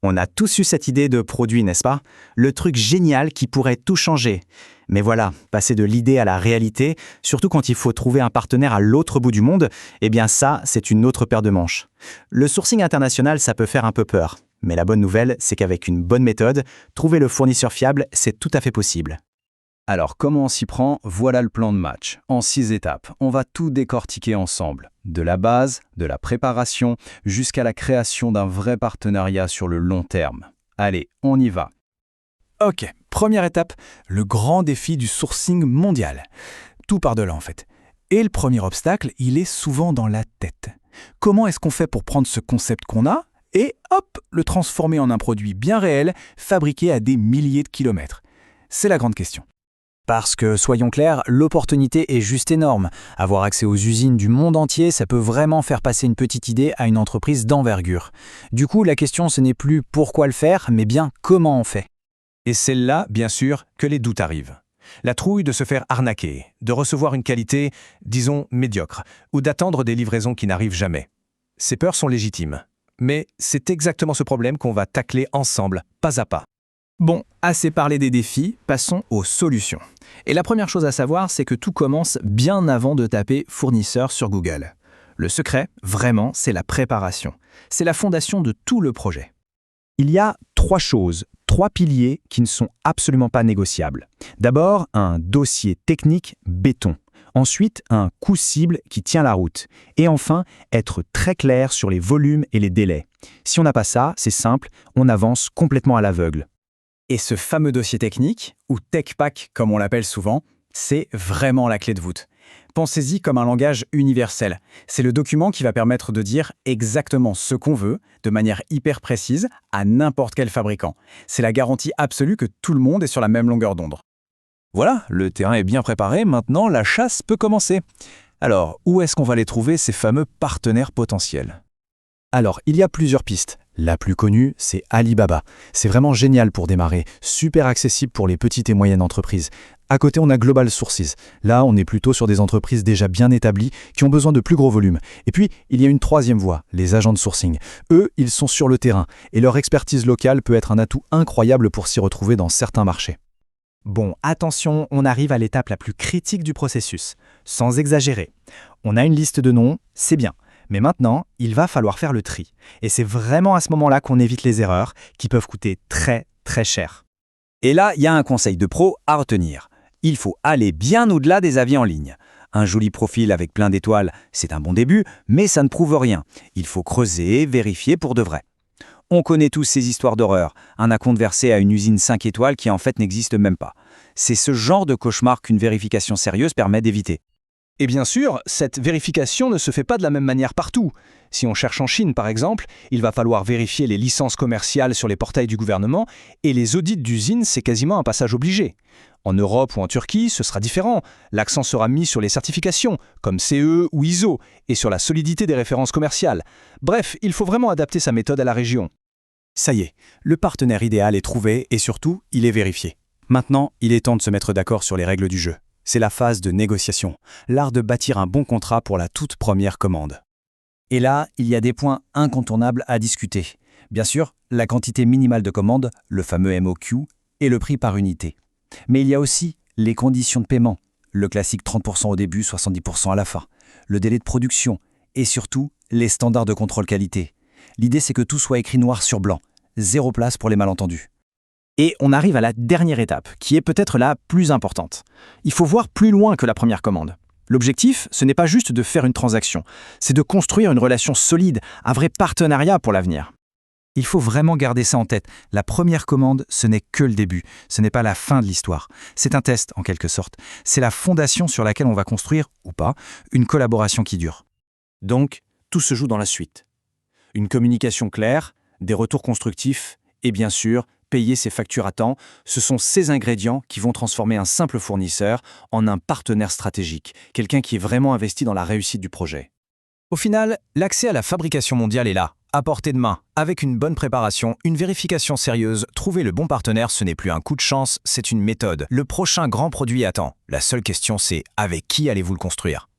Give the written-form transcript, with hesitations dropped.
On a tous eu cette idée de produit, n'est-ce pas? Le truc génial qui pourrait tout changer. Mais voilà, passer de l'idée à la réalité, surtout quand il faut trouver un partenaire à l'autre bout du monde, eh bien ça, c'est une autre paire de manches. Le sourcing international, ça peut faire un peu peur. Mais la bonne nouvelle, c'est qu'avec une bonne méthode, trouver le fournisseur fiable, c'est tout à fait possible. Alors, comment on s'y prend? Voilà le plan de match. En 6 étapes, on va tout décortiquer ensemble. De la base, de la préparation, jusqu'à la création d'un vrai partenariat sur le long terme. Allez, on y va. Ok, première étape, le grand défi du sourcing mondial. Tout part de là en fait. Et le premier obstacle, il est souvent dans la tête. Comment est-ce qu'on fait pour prendre ce concept qu'on a et hop, le transformer en un produit bien réel, fabriqué à des milliers de kilomètres? C'est la grande question. Parce que, soyons clairs, l'opportunité est juste énorme. Avoir accès aux usines du monde entier, ça peut vraiment faire passer une petite idée à une entreprise d'envergure. Du coup, la question, ce n'est plus pourquoi le faire, mais bien comment on fait. Et c'est là, bien sûr, que les doutes arrivent. La trouille de se faire arnaquer, de recevoir une qualité, disons, médiocre, ou d'attendre des livraisons qui n'arrivent jamais. Ces peurs sont légitimes. Mais c'est exactement ce problème qu'on va tacler ensemble, pas à pas. Bon, assez parlé des défis, passons aux solutions. Et la première chose à savoir, c'est que tout commence bien avant de taper fournisseur sur Google. Le secret, vraiment, c'est la préparation. C'est la fondation de tout le projet. Il y a 3 choses, 3 piliers qui ne sont absolument pas négociables. D'abord, un dossier technique béton. Ensuite, un coût cible qui tient la route. Et enfin, être très clair sur les volumes et les délais. Si on n'a pas ça, c'est simple, on avance complètement à l'aveugle. Et ce fameux dossier technique, ou TechPack comme on l'appelle souvent, c'est vraiment la clé de voûte. Pensez-y comme un langage universel. C'est le document qui va permettre de dire exactement ce qu'on veut, de manière hyper précise, à n'importe quel fabricant. C'est la garantie absolue que tout le monde est sur la même longueur d'onde. Voilà, le terrain est bien préparé, maintenant la chasse peut commencer. Alors, où est-ce qu'on va les trouver, ces fameux partenaires potentiels? Alors, il y a plusieurs pistes. La plus connue, c'est Alibaba. C'est vraiment génial pour démarrer, super accessible pour les petites et moyennes entreprises. À côté, on a Global Sources. Là, on est plutôt sur des entreprises déjà bien établies qui ont besoin de plus gros volumes. Et puis, il y a une troisième voie, les agents de sourcing. Eux, ils sont sur le terrain et leur expertise locale peut être un atout incroyable pour s'y retrouver dans certains marchés. Bon, attention, on arrive à l'étape la plus critique du processus. Sans exagérer. On a une liste de noms, c'est bien. Mais maintenant, il va falloir faire le tri. Et c'est vraiment à ce moment-là qu'on évite les erreurs qui peuvent coûter très, très cher. Et là, il y a un conseil de pro à retenir. Il faut aller bien au-delà des avis en ligne. Un joli profil avec plein d'étoiles, c'est un bon début, mais ça ne prouve rien. Il faut creuser, vérifier pour de vrai. On connaît tous ces histoires d'horreur. Un acompte versé à une usine 5 étoiles qui en fait n'existe même pas. C'est ce genre de cauchemar qu'une vérification sérieuse permet d'éviter. Et bien sûr, cette vérification ne se fait pas de la même manière partout. Si on cherche en Chine, par exemple, il va falloir vérifier les licences commerciales sur les portails du gouvernement, et les audits d'usines, c'est quasiment un passage obligé. En Europe ou en Turquie, ce sera différent. L'accent sera mis sur les certifications, comme CE ou ISO, et sur la solidité des références commerciales. Bref, il faut vraiment adapter sa méthode à la région. Ça y est, le partenaire idéal est trouvé et surtout, il est vérifié. Maintenant, il est temps de se mettre d'accord sur les règles du jeu. C'est la phase de négociation, l'art de bâtir un bon contrat pour la toute première commande. Et là, il y a des points incontournables à discuter. Bien sûr, la quantité minimale de commande, le fameux MOQ, et le prix par unité. Mais il y a aussi les conditions de paiement, le classique 30% au début, 70% à la fin, le délai de production, et surtout, les standards de contrôle qualité. L'idée, c'est que tout soit écrit noir sur blanc, 0 place pour les malentendus. Et on arrive à la dernière étape, qui est peut-être la plus importante. Il faut voir plus loin que la première commande. L'objectif, ce n'est pas juste de faire une transaction, c'est de construire une relation solide, un vrai partenariat pour l'avenir. Il faut vraiment garder ça en tête. La première commande, ce n'est que le début, ce n'est pas la fin de l'histoire. C'est un test, en quelque sorte. C'est la fondation sur laquelle on va construire, ou pas, une collaboration qui dure. Donc, tout se joue dans la suite. Une communication claire, des retours constructifs, et bien sûr, payer ses factures à temps, ce sont ces ingrédients qui vont transformer un simple fournisseur en un partenaire stratégique, quelqu'un qui est vraiment investi dans la réussite du projet. Au final, l'accès à la fabrication mondiale est là, à portée de main. Avec une bonne préparation, une vérification sérieuse, trouver le bon partenaire, ce n'est plus un coup de chance, c'est une méthode. Le prochain grand produit attend. La seule question, c'est avec qui allez-vous le construire ?